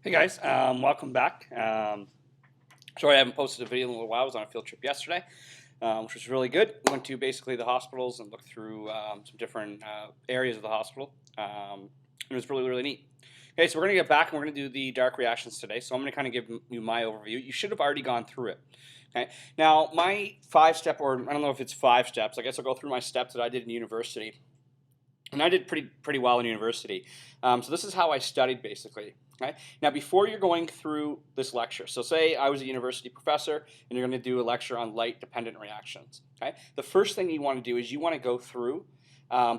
Hey guys, welcome back. Sorry I haven't posted a video in a little while. I was on a field trip yesterday, which was really good. We went to basically the hospitals and looked through some different areas of the hospital. It was really, really neat. Okay, so we're going to get back and we're going to do the dark reactions today. So I'm going to kind of give you my overview. You should have already gone through it. Okay, now my 5-step, or I don't know if it's 5 steps. I guess I'll go through my steps that I did in university. And I did pretty well in university. So this is how I studied basically. Okay. Now, before you're going through this lecture, so say I was a university professor and you're going to do a lecture on light-dependent reactions. Okay. The first thing you want to do is you want to go through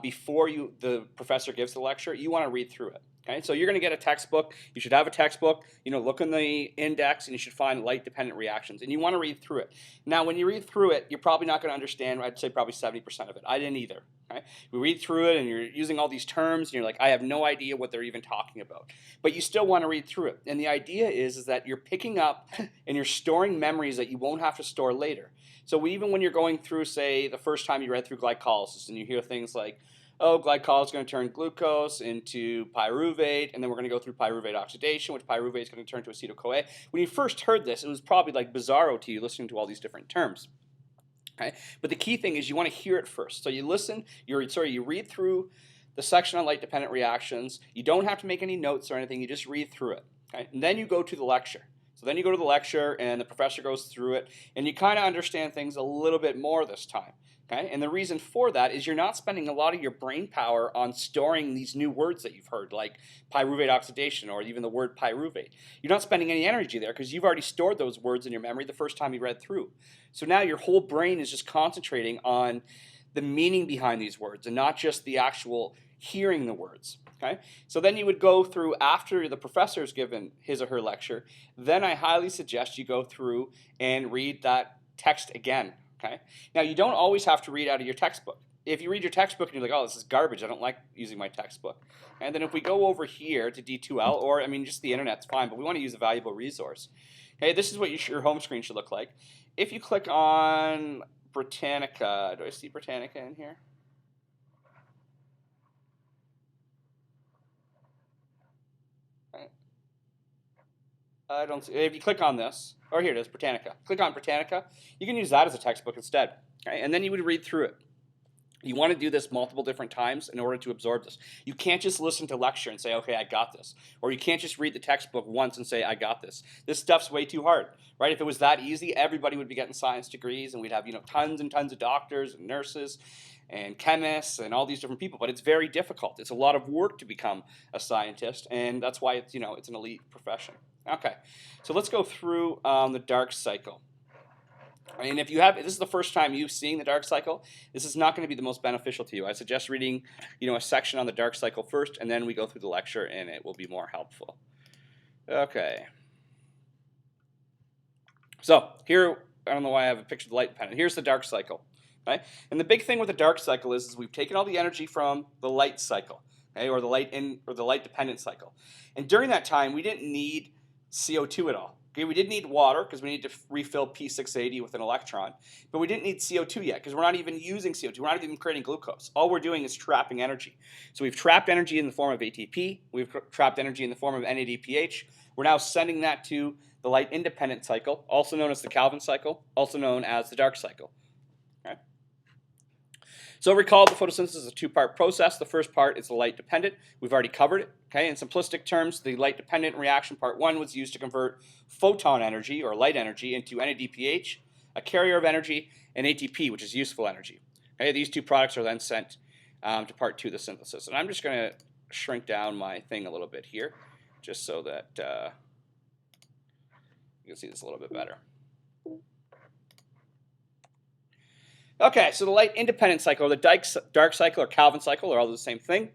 before the professor gives the lecture. You want to read through it. Okay, so you're going to get a textbook. You should have a textbook. Look in the index, and you should find light-dependent reactions, and you want to read through it. Now, when you read through it, you're probably not going to understand. I'd say probably 70% of it. I didn't either. Okay, we read through it, and you're using all these terms, and you're like, I have no idea what they're even talking about. But you still want to read through it, and the idea is that you're picking up and you're storing memories that you won't have to store later. So even when you're going through, say, the first time you read through glycolysis, and you hear things like, oh, glycol is going to turn glucose into pyruvate, and then we're going to go through pyruvate oxidation, which pyruvate is going to turn to acetyl-CoA. When you first heard this, it was probably like bizarro to you listening to all these different terms. Okay? But the key thing is you want to hear it first. So you listen, you read through the section on light-dependent reactions. You don't have to make any notes or anything. You just read through it. Okay? And then you go to the lecture. So then you go to the lecture, and the professor goes through it, and you kind of understand things a little bit more this time. Okay? And the reason for that is you're not spending a lot of your brain power on storing these new words that you've heard, like pyruvate oxidation or even the word pyruvate. You're not spending any energy there because you've already stored those words in your memory the first time you read through. So now your whole brain is just concentrating on the meaning behind these words and not just the actual hearing the words. Okay? So then you would go through after the professor's given his or her lecture. Then I highly suggest you go through and read that text again. Okay? Now, you don't always have to read out of your textbook. If you read your textbook and you're like, oh, this is garbage, I don't like using my textbook. And then if we go over here to D2L, or just the internet's fine, but we want to use a valuable resource. Okay, this is what your home screen should look like. If you click on Britannica, do I see Britannica in here? I don't see. If you click on this, or here it is, Britannica. Click on Britannica. You can use that as a textbook instead. Okay? And then you would read through it. You want to do this multiple different times in order to absorb this. You can't just listen to lecture and say, okay, I got this. Or you can't just read the textbook once and say, I got this. This stuff's way too hard, right? If it was that easy, everybody would be getting science degrees, and we'd have tons and tons of doctors and nurses and chemists and all these different people. But it's very difficult. It's a lot of work to become a scientist, and that's why it's an elite profession. Okay, so let's go through the dark cycle. And if this is the first time you've seen the dark cycle, this is not going to be the most beneficial to you. I suggest reading, a section on the dark cycle first, and then we go through the lecture, and it will be more helpful. Okay. So here, I don't know why I have a picture of the light dependent. Here's the dark cycle. Okay? And the big thing with the dark cycle is we've taken all the energy from the light cycle, okay, or the light dependent cycle. And during that time, we didn't need CO2 at all. Okay, we did need water because we need to refill P680 with an electron, but we didn't need CO2 yet because we're not even using CO2. We're not even creating glucose. All we're doing is trapping energy. So we've trapped energy in the form of ATP. We've trapped energy in the form of NADPH. We're now sending that to the light independent cycle, also known as the Calvin cycle, also known as the dark cycle. Okay. So recall the photosynthesis is a two-part process. The first part is the light dependent. We've already covered it. Okay, in simplistic terms, the light dependent reaction part 1 was used to convert photon energy or light energy into NADPH, a carrier of energy, and ATP, which is useful energy. Okay, these two products are then sent to part 2 of the synthesis. And I'm just going to shrink down my thing a little bit here, just so that you can see this a little bit better. Okay, so the light independent cycle, or the dark cycle or Calvin cycle, are all the same thing,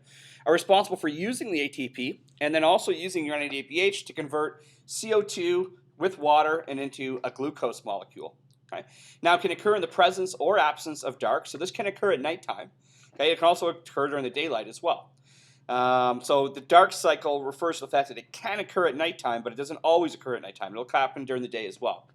are responsible for using the ATP and then also using your NADPH to convert CO2 with water and into a glucose molecule. Okay? Now it can occur in the presence or absence of dark, so this can occur at nighttime. Okay? It can also occur during the daylight as well. So the dark cycle refers to the fact that it can occur at nighttime, but it doesn't always occur at nighttime. It'll happen during the day as well.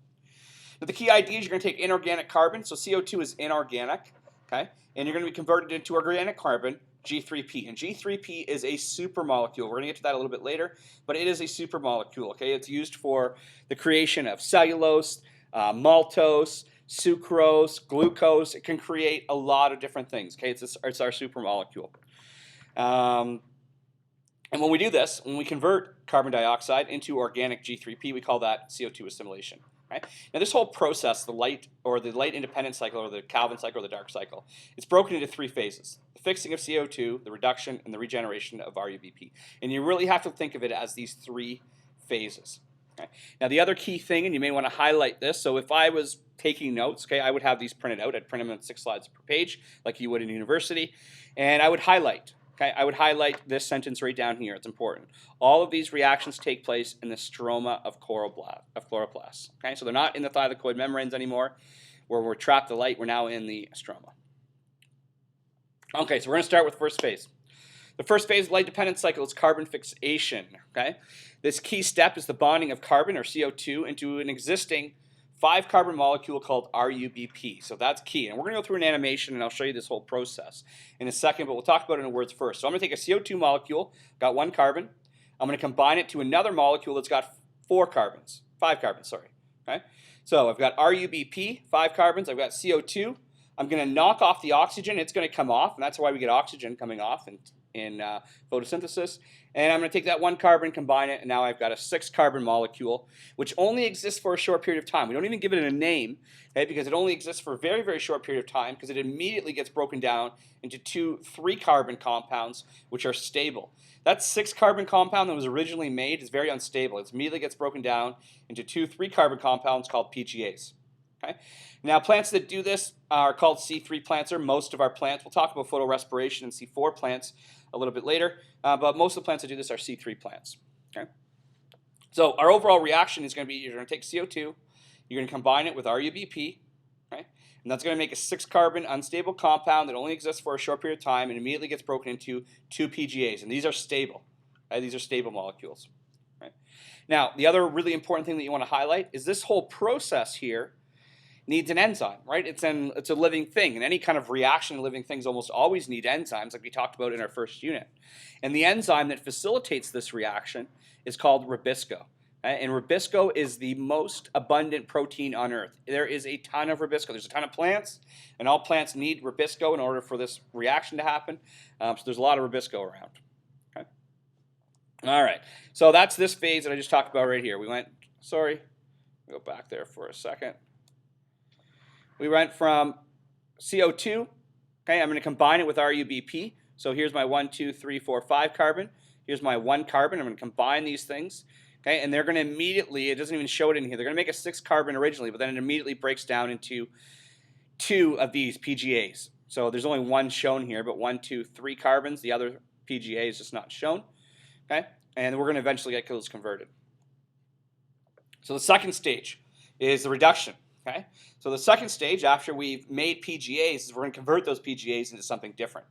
Now the key idea is you're going to take inorganic carbon, so CO2 is inorganic, okay? And you're going to be converted into organic carbon G3P. And G3P is a supermolecule. We're going to get to that a little bit later, but it is a supermolecule. Okay, it's used for the creation of cellulose, maltose, sucrose, glucose. It can create a lot of different things. Okay, it's our supermolecule. And when we do this, when we convert carbon dioxide into organic G3P, we call that CO2 assimilation. Right? Now, this whole process, the light independent cycle, or the Calvin cycle, or the dark cycle, it's broken into 3 phases: the fixing of CO2, the reduction, and the regeneration of RUBP. And you really have to think of it as these 3 phases. Okay? Now, the other key thing, and you may want to highlight this, so if I was taking notes, okay, I would have these printed out. I'd print them on 6 slides per page, like you would in university, and I would highlight. Okay, I would highlight this sentence right down here. It's important. All of these reactions take place in the stroma of chloroplasts. Okay, so they're not in the thylakoid membranes anymore, where we're trapped the light. We're now in the stroma. Okay, so we're going to start with first phase. The first phase of light-dependent cycle is carbon fixation. Okay, this key step is the bonding of carbon, or CO2, into an existing 5-carbon molecule called RUBP. So that's key. And we're going to go through an animation, and I'll show you this whole process in a second, but we'll talk about it in words first. So I'm going to take a CO2 molecule, got 1 carbon. I'm going to combine it to another molecule that's got 5 carbons, sorry. Okay? So I've got RUBP, 5 carbons. I've got CO2. I'm going to knock off the oxygen. It's going to come off, and that's why we get oxygen coming off in photosynthesis. And I'm going to take that 1 carbon, combine it, and now I've got a 6-carbon molecule, which only exists for a short period of time. We don't even give it a name, okay, because it only exists for a very, very short period of time, because it immediately gets broken down into 2 3-carbon compounds, which are stable. That 6-carbon compound that was originally made is very unstable. It immediately gets broken down into 2 3-carbon compounds called PGAs. Okay? Now, plants that do this are called C3 plants, or most of our plants. We'll talk about photorespiration and C4 plants a little bit later, but most of the plants that do this are C3 plants. Okay? So our overall reaction is going to be, you're going to take CO2, you're going to combine it with RUBP, okay? And that's going to make a 6-carbon unstable compound that only exists for a short period of time and immediately gets broken into 2 PGAs, and these are stable. Okay? These are stable molecules. Right? Now, the other really important thing that you want to highlight is this whole process here needs an enzyme, right? It's a living thing, and any kind of reaction in living things almost always need enzymes, like we talked about in our first unit. And the enzyme that facilitates this reaction is called Rubisco. Okay? And Rubisco is the most abundant protein on Earth. There is a ton of Rubisco. There's a ton of plants, and all plants need Rubisco in order for this reaction to happen. So there's a lot of Rubisco around. Okay? All right, so that's this phase that I just talked about right here. We went, go back there for a second. We went from CO2, okay, I'm going to combine it with RUBP. So here's my 1, 2, 3, 4, 5 carbon. Here's my 1 carbon. I'm going to combine these things, okay, and they're going to immediately, it doesn't even show it in here, they're going to make a 6 carbon originally, but then it immediately breaks down into 2 of these PGAs. So there's only 1 shown here, but 1, 2, 3 carbons. The other PGA is just not shown, okay, and we're going to eventually get those converted. So the second stage is the reduction. Okay? So the second stage, after we've made PGAs, is we're going to convert those PGAs into something different.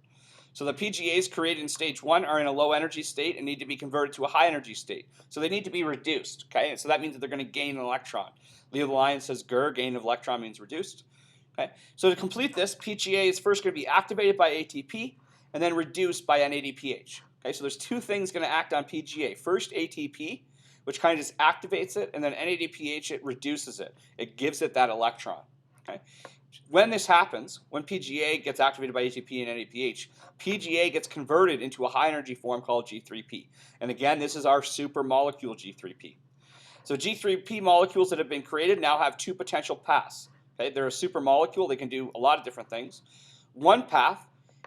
So the PGAs created in stage 1 are in a low energy state and need to be converted to a high energy state. So they need to be reduced. Okay? And so that means that they're going to gain an electron. Leo the Lion says GER, gain of electron means reduced. Okay? So to complete this, PGA is first going to be activated by ATP and then reduced by NADPH. Okay? So there's 2 things going to act on PGA. First, ATP, which kind of just activates it, and then NADPH, it reduces it. It gives it that electron. Okay? When this happens, when PGA gets activated by ATP and NADPH, PGA gets converted into a high-energy form called G3P. And again, this is our supermolecule G3P. So G3P molecules that have been created now have 2 potential paths. Okay? They're a supermolecule. They can do a lot of different things. One path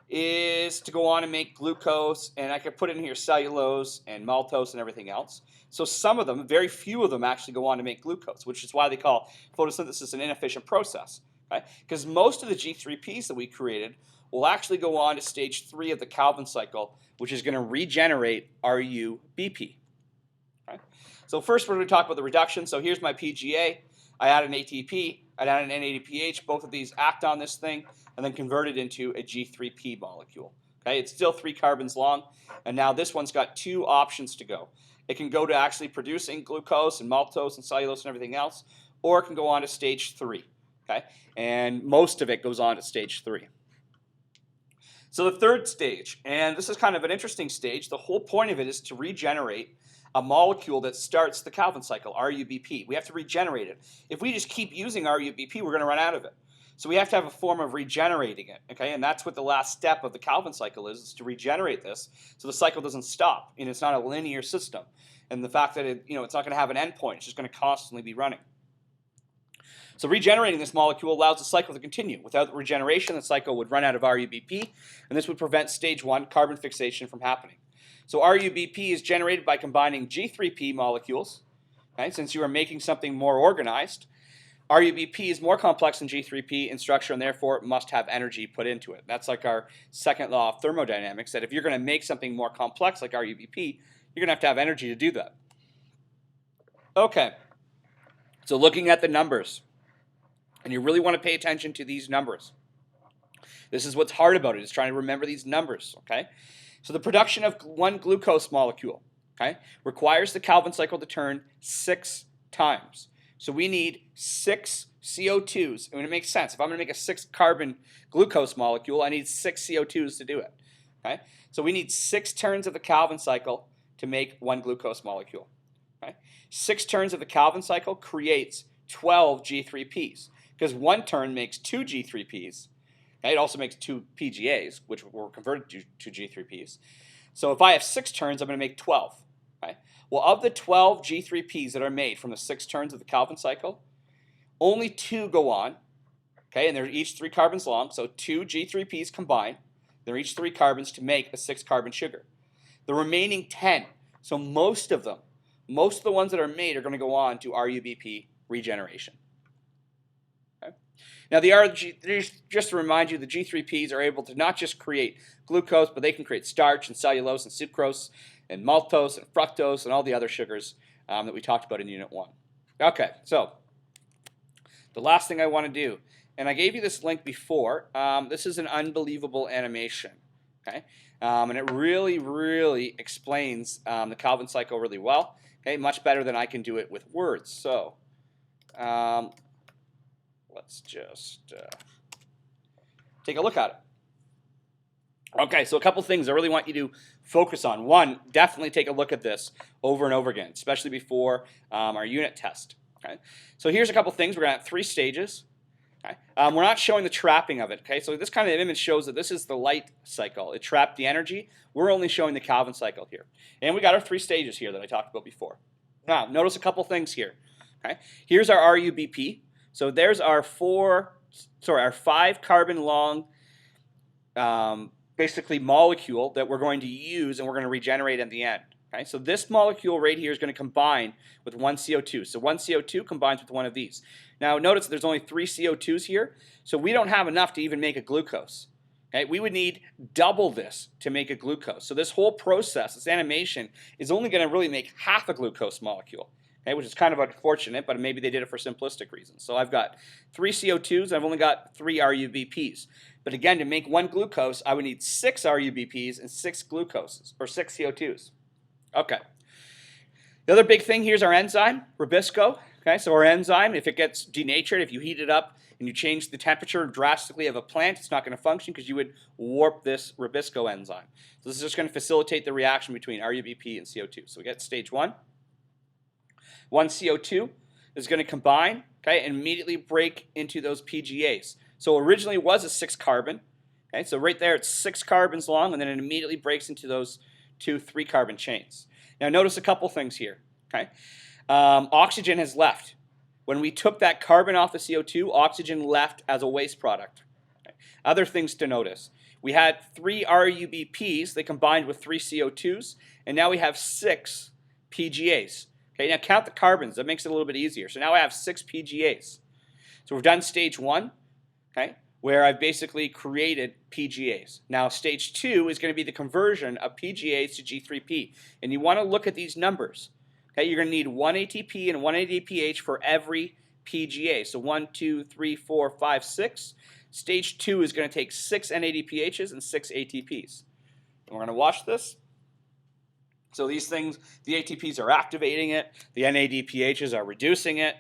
is to go on and make glucose, and I could put in here cellulose and maltose and everything else. So some of them, very few of them, actually go on to make glucose, which is why they call photosynthesis an inefficient process. Okay? Because most of the G3Ps that we created will actually go on to stage 3 of the Calvin cycle, which is going to regenerate RUBP. Okay? So first we're going to talk about the reduction. So here's my PGA. I add an ATP, I add an NADPH. Both of these act on this thing and then convert it into a G3P molecule. Okay? It's still 3 carbons long, and now this one's got 2 options to go. It can go to actually producing glucose and maltose and cellulose and everything else, or it can go on to stage 3. Okay? And most of it goes on to stage 3. So the third stage, and this is kind of an interesting stage, the whole point of it is to regenerate a molecule that starts the Calvin cycle, RUBP. We have to regenerate it. If we just keep using RUBP, we're going to run out of it. So we have to have a form of regenerating it, okay? And that's what the last step of the Calvin cycle is to regenerate this so the cycle doesn't stop and it's not a linear system. And the fact that it's not going to have an endpoint, it's just going to constantly be running. So regenerating this molecule allows the cycle to continue. Without regeneration, the cycle would run out of RUBP, and this would prevent stage 1 carbon fixation from happening. So RUBP is generated by combining G3P molecules. Okay? Since you are making something more organized, RUBP is more complex than G3P in structure, and therefore it must have energy put into it. That's like our second law of thermodynamics, that if you're going to make something more complex like RUBP, you're going to have energy to do that. Okay, so looking at the numbers, and you really want to pay attention to these numbers. This is what's hard about it, is trying to remember these numbers, okay? So the production of one glucose molecule, okay, requires the Calvin cycle to turn 6 times. So we need 6 CO2s. I mean, it makes sense. If I'm going to make a 6-carbon glucose molecule, I need 6 CO2s to do it. Okay? So we need 6 turns of the Calvin cycle to make one glucose molecule. Okay? 6 turns of the Calvin cycle creates 12 G3Ps, because 1 turn makes 2 G3Ps. Okay? It also makes 2 PGAs, which were converted to G3Ps. So if I have 6 turns, I'm going to make 12. Okay? Well, of the 12 G3Ps that are made from the 6 turns of the Calvin cycle, only 2 go on, okay, and they're each 3 carbons long, so 2 G3Ps combined, they're each 3 carbons to make a 6-carbon sugar. The remaining 10, so most of the ones that are made are going to go on to RUBP regeneration. Okay? Now, just to remind you, the G3Ps are able to not just create glucose, but they can create starch and cellulose and sucrose and maltose and fructose and all the other sugars that we talked about in Unit 1. Okay, so the last thing I want to do, and I gave you this link before, this is an unbelievable animation, okay? And it really, really explains the Calvin cycle really well, okay? Much better than I can do it with words. So let's just take a look at it. Okay, so a couple things I really want you to focus on. One, definitely take a look at this over and over again, especially before our unit test. Okay, so here's a couple things. We're going to have 3 stages. Okay, we're not showing the trapping of it. Okay, so this kind of image shows that this is the light cycle. It trapped the energy. We're only showing the Calvin cycle here, and we got our 3 stages here that I talked about before. Now, notice a couple things here. Okay, here's our RUBP. So there's our 5 carbon long. Basically molecule that we're going to use and we're going to regenerate at the end. Okay? So this molecule right here is going to combine with 1 CO2. So 1 CO2 combines with one of these. Now notice there's only 3 CO2s here, so we don't have enough to even make a glucose. Okay? We would need double this to make a glucose. So this whole process, this animation, is only going to really make half a glucose molecule. Okay? Which is kind of unfortunate, but maybe they did it for simplistic reasons. So I've got 3 CO2s, and I've only got 3 RUBPs. But again, to make 1 glucose, I would need 6 RUBPs and 6 glucoses, or 6 CO2s. Okay. The other big thing here is our enzyme, Rubisco. Okay, so our enzyme, if it gets denatured, if you heat it up and you change the temperature drastically of a plant, it's not going to function because you would warp this Rubisco enzyme. So this is just going to facilitate the reaction between RUBP and CO2. So we get stage 1. 1 CO2 is going to combine, okay, and immediately break into those PGAs. So originally it was a 6-carbon. Okay, so right there it's 6 carbons long, and then it immediately breaks into those 2 3-carbon chains. Now notice a couple things here. Okay, oxygen has left. When we took that carbon off the CO2, oxygen left as a waste product. Okay. Other things to notice. We had 3 RUBPs, they combined with 3 CO2s, and now we have 6 PGAs. Okay, now count the carbons, that makes it a little bit easier. So now I have 6 PGAs. So we've done stage 1. Okay, where I've basically created PGAs. Now, stage 2 is going to be the conversion of PGAs to G3P. And you want to look at these numbers. Okay, you're going to need 1 ATP and 1 ADPH for every PGA. So 1, 2, 3, 4, 5, 6. Stage 2 is going to take 6 NADPHs and 6 ATPs. And we're going to watch this. So these things, the ATPs are activating it. The NADPHs are reducing it.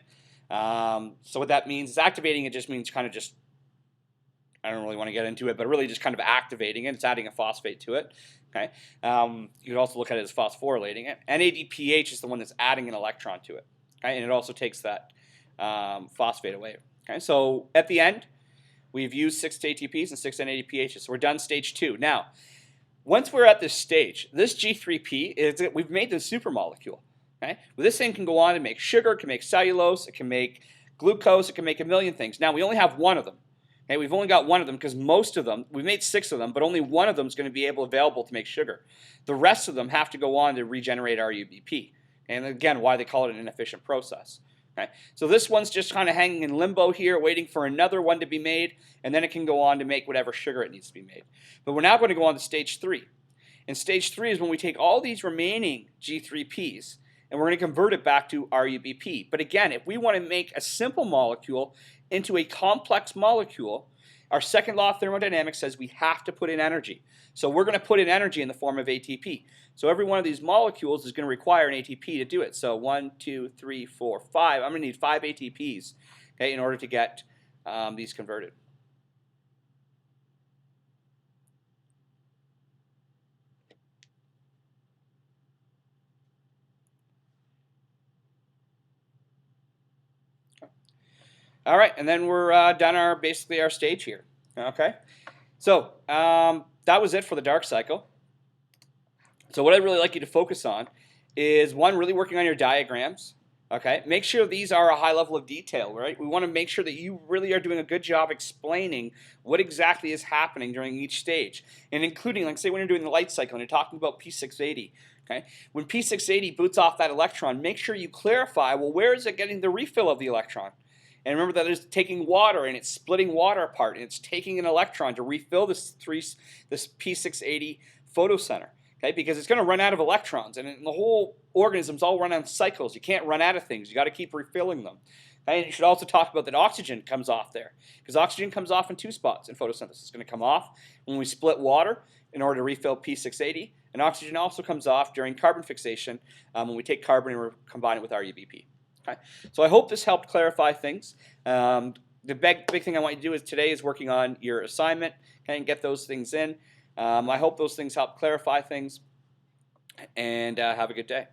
So what that means is activating it just means kind of just I don't really want to get into it, but really just kind of activating it. It's adding a phosphate to it. Okay. You could also look at it as phosphorylating it. NADPH is the one that's adding an electron to it. Okay, and it also takes that phosphate away. Okay, so at the end, we've used 6 ATPs and 6 NADPHs. So we're done stage 2. Now, once we're at this stage, this G3P is we've made the supermolecule. Okay, well, this thing can go on and make sugar, it can make cellulose, it can make glucose, it can make a million things. Now we only have one of them. Okay, we've only got one of them because most of them, we've made 6 of them, but only one of them is going to be available to make sugar. The rest of them have to go on to regenerate RUBP. And again, why they call it an inefficient process. Okay, so this one's just kind of hanging in limbo here, waiting for another one to be made, and then it can go on to make whatever sugar it needs to be made. But we're now going to go on to stage 3. And stage 3 is when we take all these remaining G3Ps and we're going to convert it back to RUBP. But again, if we want to make a simple molecule into a complex molecule, our second law of thermodynamics says we have to put in energy. So we're going to put in energy in the form of ATP. So every one of these molecules is going to require an ATP to do it. So 1, 2, 3, 4, 5. I'm going to need 5 ATPs, okay, in order to get these converted. All right, and then we're done basically our stage here. Okay, so that was it for the dark cycle. So what I'd really like you to focus on is, one, really working on your diagrams. Okay, make sure these are a high level of detail, right? We want to make sure that you really are doing a good job explaining what exactly is happening during each stage, and including, like, say, when you're doing the light cycle and you're talking about P680. Okay, when P680 boots off that electron, make sure you clarify, well, where is it getting the refill of the electron? And remember that it's taking water and it's splitting water apart and it's taking an electron to refill this P680 photocenter. Okay, because it's going to run out of electrons, and the whole organism's all run on cycles. You can't run out of things. You got to keep refilling them. Okay, and you should also talk about that oxygen comes off there, because oxygen comes off in 2 spots in photosynthesis. It's going to come off when we split water in order to refill P680, and oxygen also comes off during carbon fixation when we take carbon and we combine it with RUBP. Okay, so I hope this helped clarify things. The big thing I want you to do today is working on your assignment, okay, and get those things in. I hope those things help clarify things, and have a good day.